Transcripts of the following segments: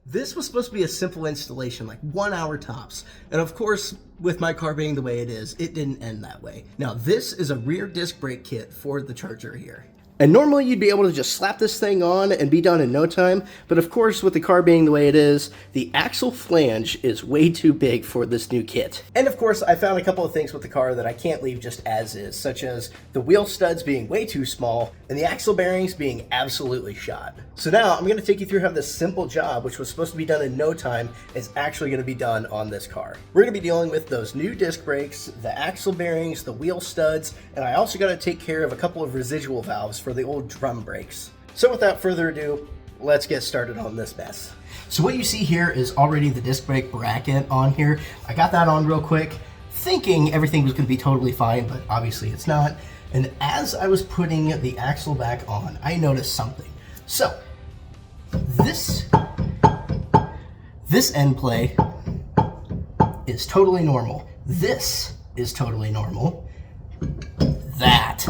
This was supposed to be a simple installation, like 1 hour tops. And of course, with my car being the way it is, it didn't end that way. Now, this is a rear disc brake kit for the Charger here. And normally you'd be able to just slap this thing on and be done in no time, but of course with the car being the way it is, the axle flange is way too big for this new kit. And of course I found a couple of things with the car that I can't leave just as is, such as the wheel studs being way too small and the axle bearings being absolutely shot. So now I'm going to take you through how this simple job, which was supposed to be done in no time, is actually going to be done on this car. We're going to be dealing with those new disc brakes, the axle bearings, the wheel studs, and I also got to take care of a couple of residual valves for the old drum brakes. So without further ado, let's get started on this mess. So what you see here is already the disc brake bracket on here. I got that on real quick, thinking everything was going to be totally fine, but obviously it's not. And as I was putting the axle back on, I noticed something. So this end play is totally normal. This is totally normal. That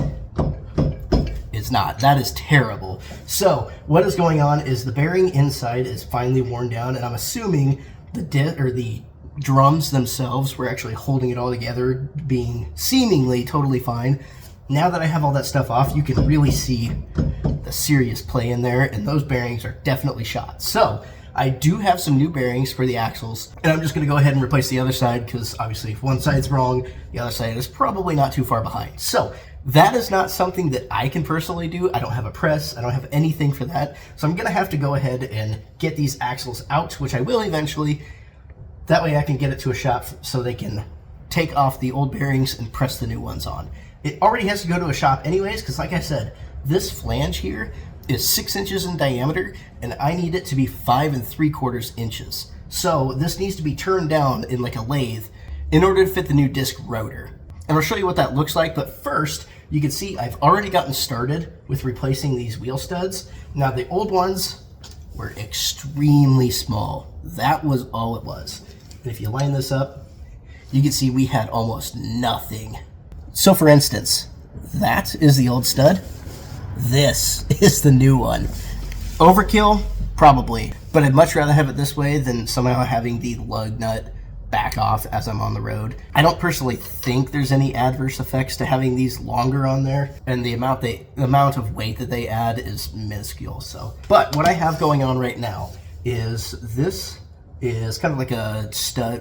is not. That is terrible. So what is going on is the bearing inside is finally worn down, and I'm assuming the drums themselves were actually holding it all together, being seemingly totally fine. Now that I have all that stuff off, you can really see the serious play in there, and those bearings are definitely shot. So I do have some new bearings for the axles, and I'm just going to go ahead and replace the other side, because obviously if one side's wrong, the other side is probably not too far behind. So that is not something that I can personally do. I don't have a press. I don't have anything for that. So I'm going to have to go ahead and get these axles out, which I will eventually. That way I can get it to a shop so they can take off the old bearings and press the new ones on. It already has to go to a shop anyways, because like I said, this flange here is 6 inches in diameter, and I need it to be 5 3/4 inches. So this needs to be turned down in like a lathe in order to fit the new disc rotor. And I'll show you what that looks like, but first, you can see I've already gotten started with replacing these wheel studs. Now the old ones were extremely small. That was all it was. And if you line this up, you can see we had almost nothing. So for instance, that is the old stud. This is the new one. Overkill? Probably. But I'd much rather have it this way than somehow having the lug nut back off as I'm on the road. I don't personally think there's any adverse effects to having these longer on there, and the amount of weight that they add is minuscule. So, but what I have going on right now is this is kind of like a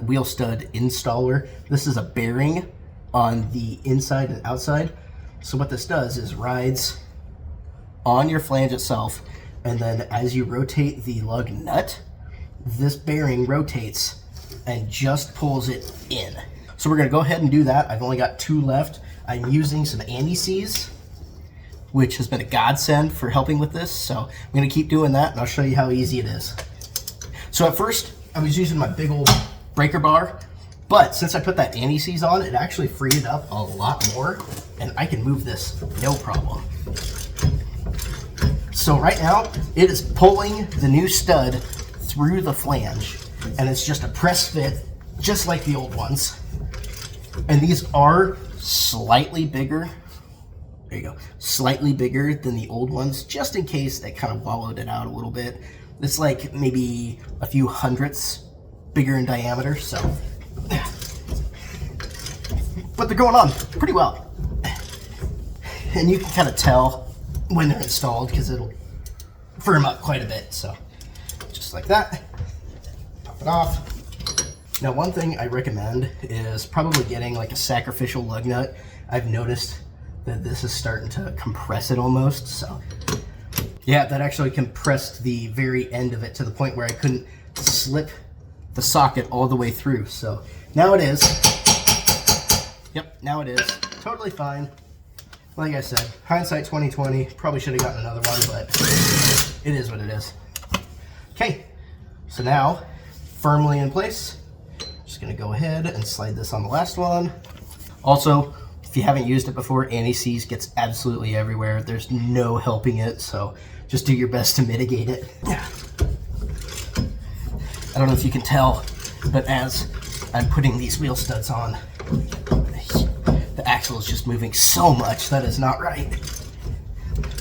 wheel stud installer. This is a bearing on the inside and outside. So what this does is rides on your flange itself, and then as you rotate the lug nut, this bearing rotates and just pulls it in. So we're gonna go ahead and do that. I've only got 2 left. I'm using some anti-seize, which has been a godsend for helping with this. So I'm gonna keep doing that, and I'll show you how easy it is. So at first, I was using my big old breaker bar, but since I put that anti-seize on, it actually freed it up a lot more, and I can move this no problem. So right now, it is pulling the new stud through the flange, and it's just a press fit, just like the old ones. And these are slightly bigger. There you go. Slightly bigger than the old ones, just in case they kind of wallowed it out a little bit. It's like maybe a few hundredths bigger in diameter, so. But they're going on pretty well. And you can kind of tell when they're installed because it'll firm up quite a bit. So just like that, pop it off. Now one thing I recommend is probably getting like a sacrificial lug nut. I've noticed that this is starting to compress it almost. So yeah, that actually compressed the very end of it to the point where I couldn't slip the socket all the way through. So now it is. Yep, now it is totally fine. Like I said, hindsight 2020, probably should have gotten another one, but it is what it is. Okay, so now, firmly in place, just gonna go ahead and slide this on the last one. Also, if you haven't used it before, anti-seize gets absolutely everywhere. There's no helping it, so just do your best to mitigate it. I don't know if you can tell, but as I'm putting these wheel studs on, the axle is just moving so much. That is not right.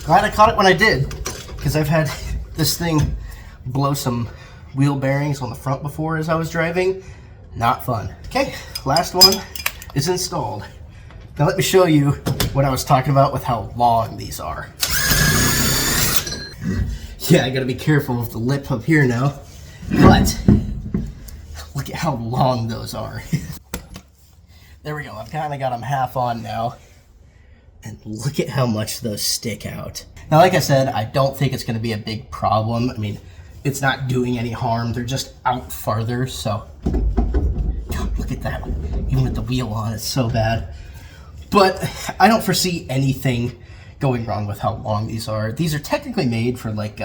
Glad I caught it when I did, because I've had this thing blow some wheel bearings on the front before as I was driving. Not fun. Okay, last one is installed. Now let me show you what I was talking about with how long these are. Yeah, I gotta be careful with the lip up here now, but look at how long those are. There we go, I've kind of got them half on now, and look at how much those stick out. Now, like I said, I don't think it's gonna be a big problem. I mean, it's not doing any harm, they're just out farther, so. God, look at that, even with the wheel on, it's so bad. But I don't foresee anything going wrong with how long these are. These are technically made for like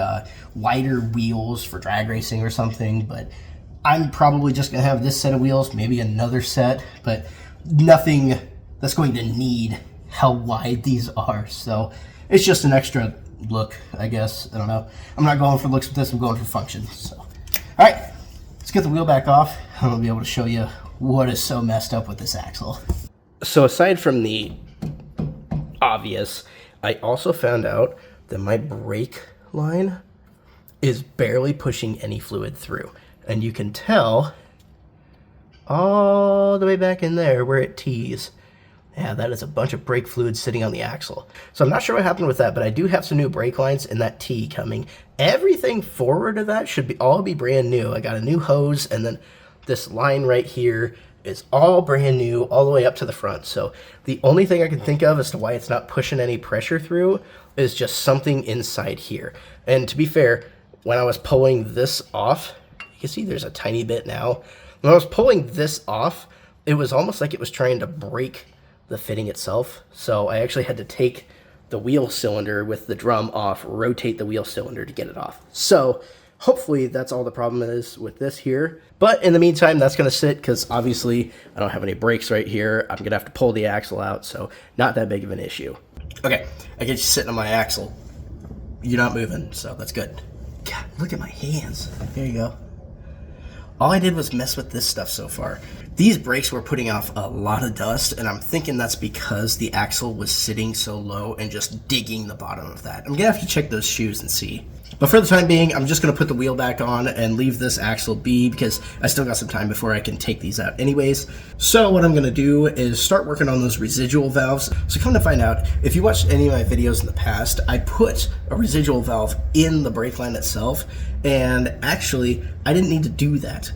wider wheels for drag racing or something, but I'm probably just gonna have this set of wheels, maybe another set, but nothing that's going to need how wide these are. So it's just an extra look, I guess. I don't know. I'm not going for looks with this, I'm going for function. So, all right, let's get the wheel back off. I'm gonna be able to show you what is so messed up with this axle. So aside from the obvious, I also found out that my brake line is barely pushing any fluid through. And you can tell all the way back in there where it tees. Yeah, that is a bunch of brake fluid sitting on the axle. So I'm not sure what happened with that, but I do have some new brake lines and that tee coming. Everything forward of that should all be brand new. I got a new hose, and then this line right here is all brand new all the way up to the front. So the only thing I can think of as to why it's not pushing any pressure through is just something inside here. And to be fair, when I was pulling this off, you can see there's a tiny bit now. When I was pulling this off, it was almost like it was trying to break the fitting itself. So I actually had to take the wheel cylinder with the drum off, rotate the wheel cylinder to get it off. So hopefully that's all the problem is with this here. But in the meantime, that's gonna sit because obviously I don't have any brakes right here. I'm gonna have to pull the axle out, so not that big of an issue. Okay, I get you sitting on my axle. You're not moving, so that's good. God, look at my hands. There you go. All I did was mess with this stuff so far. These brakes were putting off a lot of dust, and I'm thinking that's because the axle was sitting so low and just digging the bottom of that. I'm gonna have to check those shoes and see. But for the time being, I'm just gonna put the wheel back on and leave this axle be because I still got some time before I can take these out anyways. So what I'm gonna do is start working on those residual valves. So come to find out, if you watched any of my videos in the past, I put a residual valve in the brake line itself, and actually, I didn't need to do that.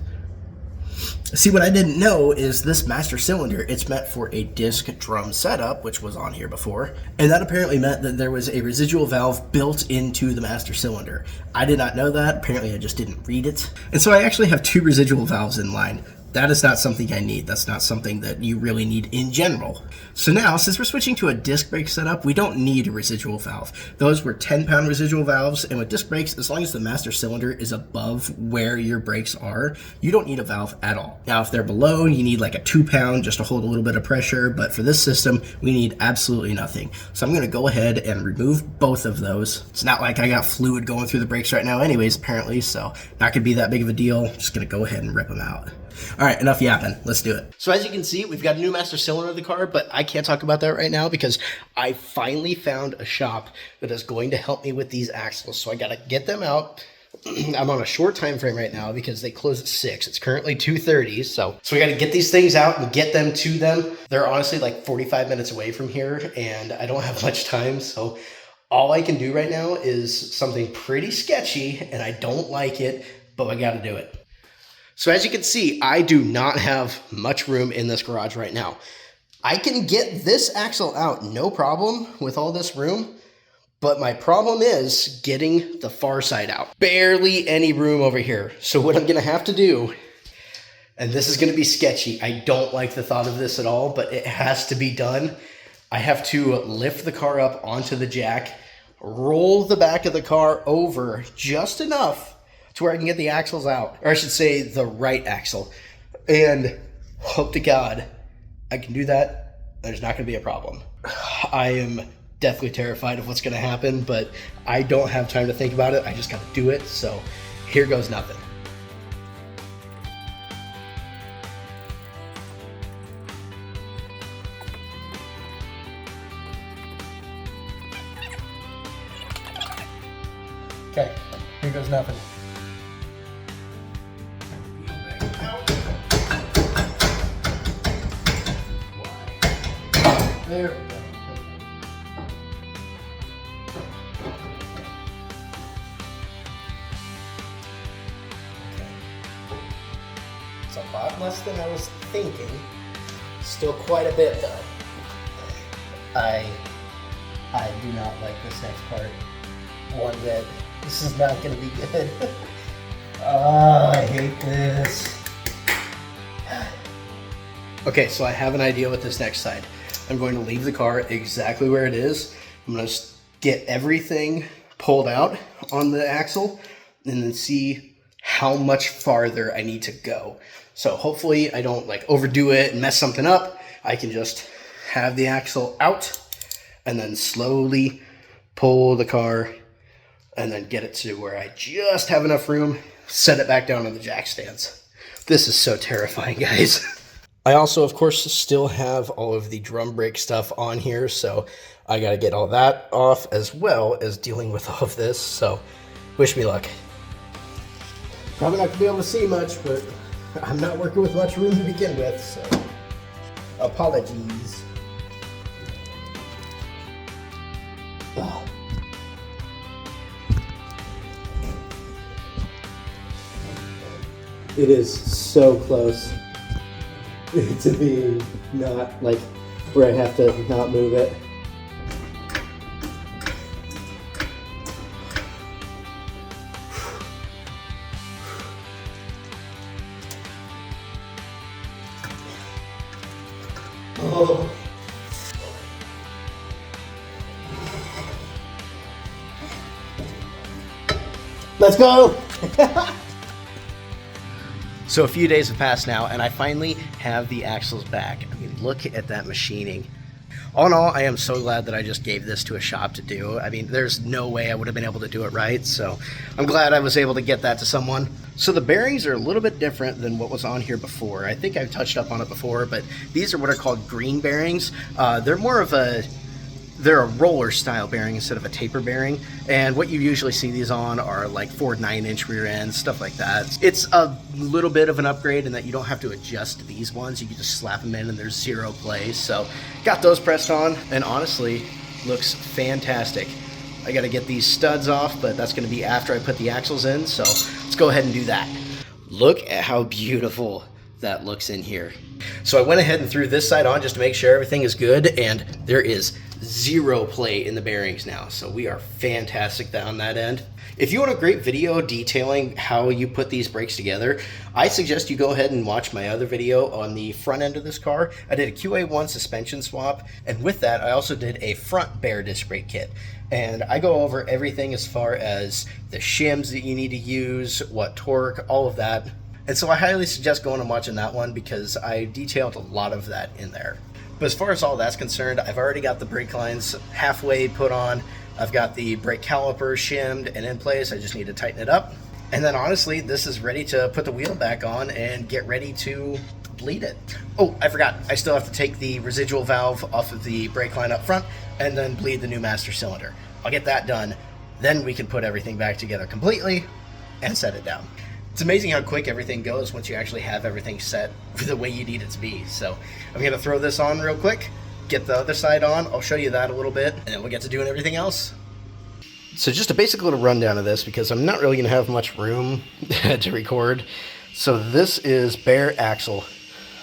See, what I didn't know is this master cylinder, it's meant for a disc drum setup, which was on here before, and that apparently meant that there was a residual valve built into the master cylinder. I did not know that. Apparently I just didn't read it. And so I actually have two residual valves in line. That is not something I need. That's not something that you really need in general. So now, since we're switching to a disc brake setup, we don't need a residual valve. Those were 10-pound residual valves, and with disc brakes, as long as the master cylinder is above where your brakes are, you don't need a valve at all. Now, if they're below, you need like a 2-pound just to hold a little bit of pressure, but for this system, we need absolutely nothing. So I'm gonna go ahead and remove both of those. It's not like I got fluid going through the brakes right now anyways, apparently, so not gonna be that big of a deal. Just gonna go ahead and rip them out. All right, enough yapping. Let's do it. So as you can see, we've got a new master cylinder in the car, but I can't talk about that right now because I finally found a shop that is going to help me with these axles. So I got to get them out. I'm on a short time frame right now because they close at 6. It's currently 2:30, so we got to get these things out and get them to them. They're honestly like 45 minutes away from here, and I don't have much time, so all I can do right now is something pretty sketchy, and I don't like it, but I got to do it. So as you can see, I do not have much room in this garage right now. I can get this axle out, no problem with all this room, but my problem is getting the far side out. Barely any room over here. So what I'm gonna have to do, and this is gonna be sketchy, I don't like the thought of this at all, but it has to be done. I have to lift the car up onto the jack, roll the back of the car over just enough to where I can get the axles out, or I should say the right axle, and hope to God I can do that. There's not gonna be a problem. I am deathly terrified of what's gonna happen, but I don't have time to think about it. I just gotta do it, so here goes nothing. Okay, here goes nothing. There we go. Okay. It's a lot less than I was thinking. Still quite a bit though. I do not like this next part one bit. This is not going to be good. Oh, I hate this. Okay, so I have an idea with this next side. I'm going to leave the car exactly where it is. I'm going to get everything pulled out on the axle and then see how much farther I need to go. So hopefully I don't like overdo it and mess something up. I can just have the axle out and then slowly pull the car and then get it to where I just have enough room, set it back down on the jack stands. This is so terrifying, guys. I also, of course, still have all of the drum brake stuff on here, so I gotta get all that off as well as dealing with all of this, so wish me luck. Probably not gonna be able to see much, but I'm not working with much room to begin with, so apologies. Oh. It is so close to being not like where I have to not move it. Oh. Let's go! So a few days have passed now, and I finally have the axles back. I mean, look at that machining. All in all, I am so glad that I just gave this to a shop to do. I mean, there's no way I would have been able to do it right, so I'm glad I was able to get that to someone. So the bearings are a little bit different than what was on here before. I think I've touched up on it before, but these are what are called green bearings. They're a roller style bearing instead of a taper bearing, and what you usually see these on are like 4 9-inch rear ends, stuff like that. It's a little bit of an upgrade in that you don't have to adjust these ones. You can just slap them in and there's zero play. So got those pressed on, and honestly looks fantastic. I got to get these studs off, but that's going to be after I put the axles in, so let's go ahead and do that. Look at how beautiful that looks in here. So I went ahead and threw this side on just to make sure everything is good, and there is zero play in the bearings now, so we are fantastic on that end. If you want a great video detailing how you put these brakes together, I suggest you go ahead and watch my other video on the front end of this car. I did a QA1 suspension swap, and with that I also did a front Baer disc brake kit, and I go over everything as far as the shims that you need to use, what torque, all of that. And so I highly suggest going and watching that one because I detailed a lot of that in there. But as far as all that's concerned, I've already got the brake lines halfway put on. I've got the brake caliper shimmed and in place. I just need to tighten it up. And then honestly, this is ready to put the wheel back on and get ready to bleed it. Oh, I forgot. I still have to take the residual valve off of the brake line up front and then bleed the new master cylinder. I'll get that done. Then we can put everything back together completely and set it down. It's amazing how quick everything goes once you actually have everything set the way you need it to be. So I'm going to throw this on real quick, get the other side on. I'll show you that a little bit, and then we'll get to doing everything else. So just a basic little rundown of this because I'm not really going to have much room to record. So this is Baer axle.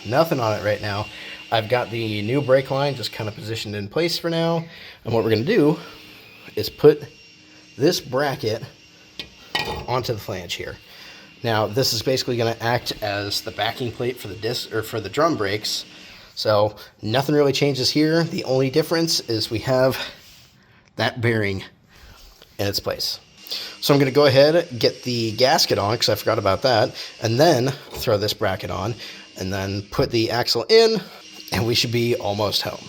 Nothing on it right now. I've got the new brake line just kind of positioned in place for now. And what we're going to do is put this bracket onto the flange here. Now this is basically going to act as the backing plate for the disc or for the drum brakes. So nothing really changes here. The only difference is we have that bearing in its place. So I'm going to go ahead, get the gasket on because I forgot about that, and then throw this bracket on and then put the axle in, and we should be almost home.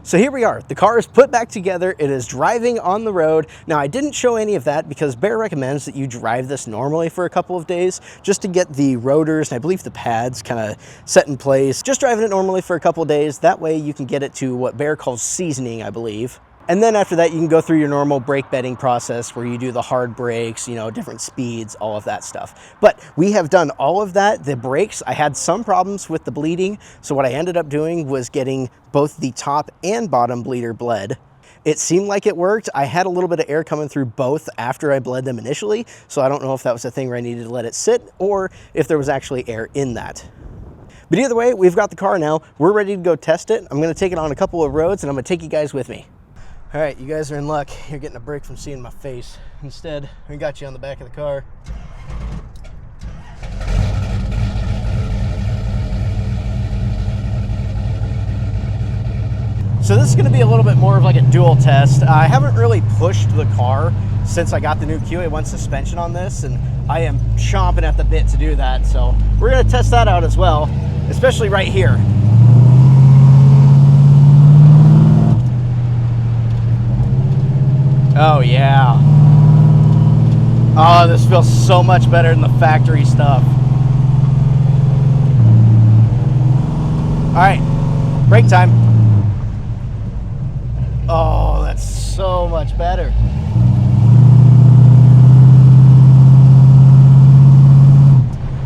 So here we are, the car is put back together, it is driving on the road. Now I didn't show any of that because Baer recommends that you drive this normally for a couple of days just to get the rotors and I believe the pads kind of set in place. Just driving it normally for a couple of days, that way you can get it to what Baer calls seasoning, I believe. And then after that, you can go through your normal brake bedding process where you do the hard brakes, you know, different speeds, all of that stuff. But we have done all of that. The brakes, I had some problems with the bleeding. So what I ended up doing was getting both the top and bottom bleeder bled. It seemed like it worked. I had a little bit of air coming through both after I bled them initially. So I don't know if that was a thing where I needed to let it sit or if there was actually air in that. But either way, we've got the car now. We're ready to go test it. I'm gonna take it on a couple of roads and I'm gonna take you guys with me. All right, you guys are in luck. You're getting a break from seeing my face. Instead, we got you on the back of the car. So this is gonna be a little bit more of like a dual test. I haven't really pushed the car since I got the new QA1 suspension on this, and I am chomping at the bit to do that. So we're gonna test that out as well, especially right here. Oh yeah. Oh, this feels so much better than the factory stuff. All right, break time. Oh, that's so much better.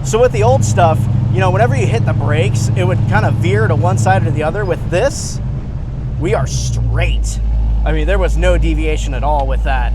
So with the old stuff, you know, whenever you hit the brakes, it would kind of veer to one side or the other. With this, we are straight. I mean, there was no deviation at all with that.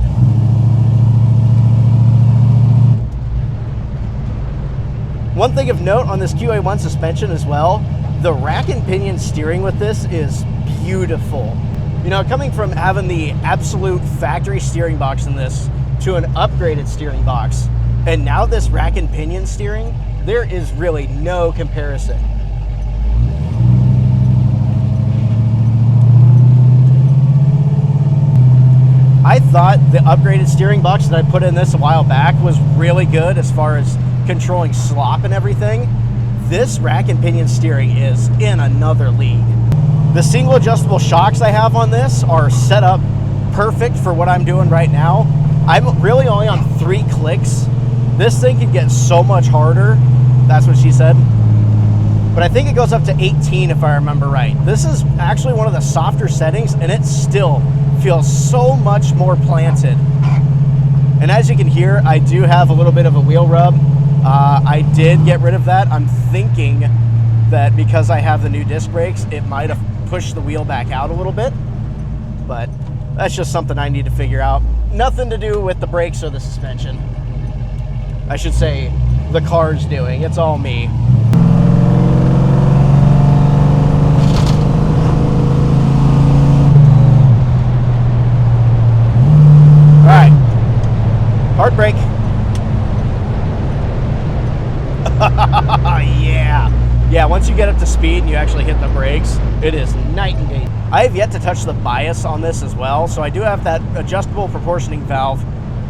One thing of note on this QA1 suspension as well, the rack and pinion steering with this is beautiful. You know, coming from having the absolute factory steering box in this to an upgraded steering box, and now this rack and pinion steering, there is really no comparison. I thought the upgraded steering box that I put in this a while back was really good as far as controlling slop and everything. This rack and pinion steering is in another league. The single adjustable shocks I have on this are set up perfect for what I'm doing right now. I'm really only on 3 clicks. This thing can get so much harder. That's what she said. But I think it goes up to 18 if I remember right. This is actually one of the softer settings and it still feels so much more planted. And as you can hear, I do have a little bit of a wheel rub. I did get rid of that. I'm thinking that because I have the new disc brakes, it might have pushed the wheel back out a little bit, but that's just something I need to figure out. Nothing to do with the brakes or the suspension. I should say the car's doing. It's all me. All right, hard brake. Yeah, once you get up to speed and you actually hit the brakes, it is night and day. I have yet to touch the bias on this as well, so I do have that adjustable proportioning valve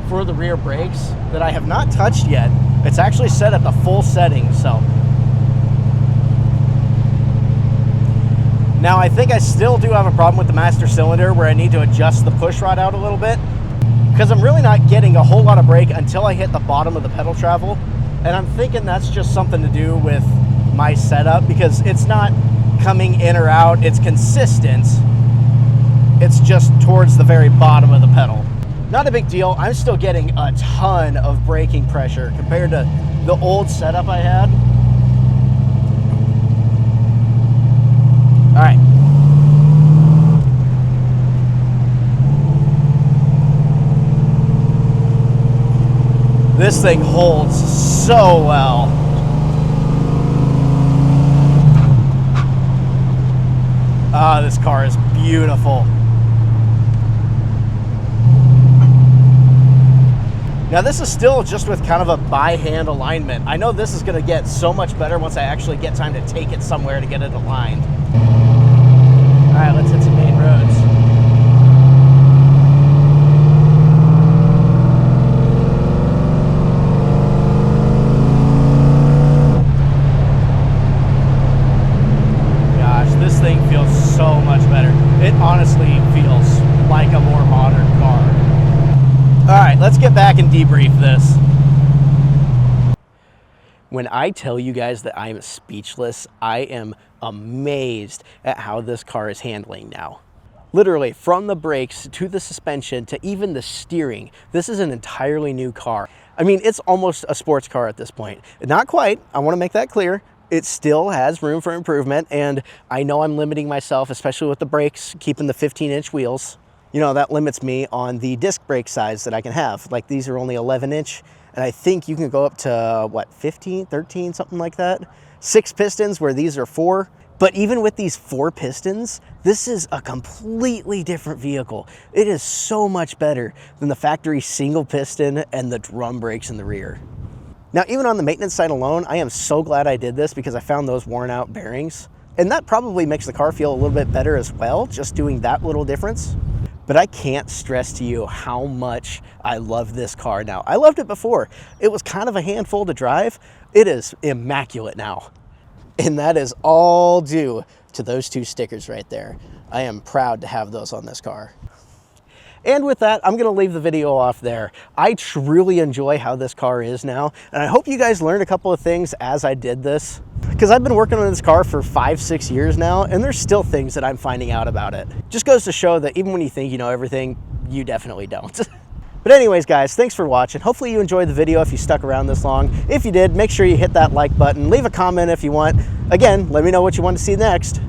for the rear brakes that I have not touched yet. It's actually set at the full setting, so. Now I think I still do have a problem with the master cylinder where I need to adjust the push rod out a little bit, because I'm really not getting a whole lot of brake until I hit the bottom of the pedal travel. And I'm thinking that's just something to do with my setup because it's not coming in or out, it's consistent. It's just towards the very bottom of the pedal. Not a big deal. I'm still getting a ton of braking pressure compared to the old setup I had. All right. This thing holds so well. Ah, this car is beautiful. Now this is still just with kind of a by hand alignment. I know this is going to get so much better once I actually get time to take it somewhere to get it aligned. All right, let's hit some main roads. let's get back and debrief this. When I tell you guys that I am speechless, I am amazed at how this car is handling now. Literally, from the brakes to the suspension to even the steering, this is an entirely new car. I mean, it's almost a sports car at this point. Not quite, I want to make that clear. It still has room for improvement, and I know I'm limiting myself, especially with the brakes, keeping the 15-inch wheels. You know, that limits me on the disc brake size that I can have. Like, these are only 11-inch, and I think you can go up to, what, 15, 13, something like that? 6 pistons, where these are 4. But even with these 4 pistons, this is a completely different vehicle. It is so much better than the factory single piston and the drum brakes in the rear. Now, even on the maintenance side alone, I am so glad I did this because I found those worn out bearings. And that probably makes the car feel a little bit better as well, just doing that little difference. But I can't stress to you how much I love this car now. I loved it before. It was kind of a handful to drive. It is immaculate now. And that is all due to those 2 stickers right there. I am proud to have those on this car. And with that, I'm gonna leave the video off there. I truly enjoy how this car is now, and I hope you guys learned a couple of things as I did this, because I've been working on this car for 5-6 years now, and there's still things that I'm finding out about it. Just goes to show that even when you think you know everything, you definitely don't. But anyways, guys, thanks for watching. Hopefully you enjoyed the video if you stuck around this long. If you did, make sure you hit that like button. Leave a comment if you want. Again, let me know what you want to see next.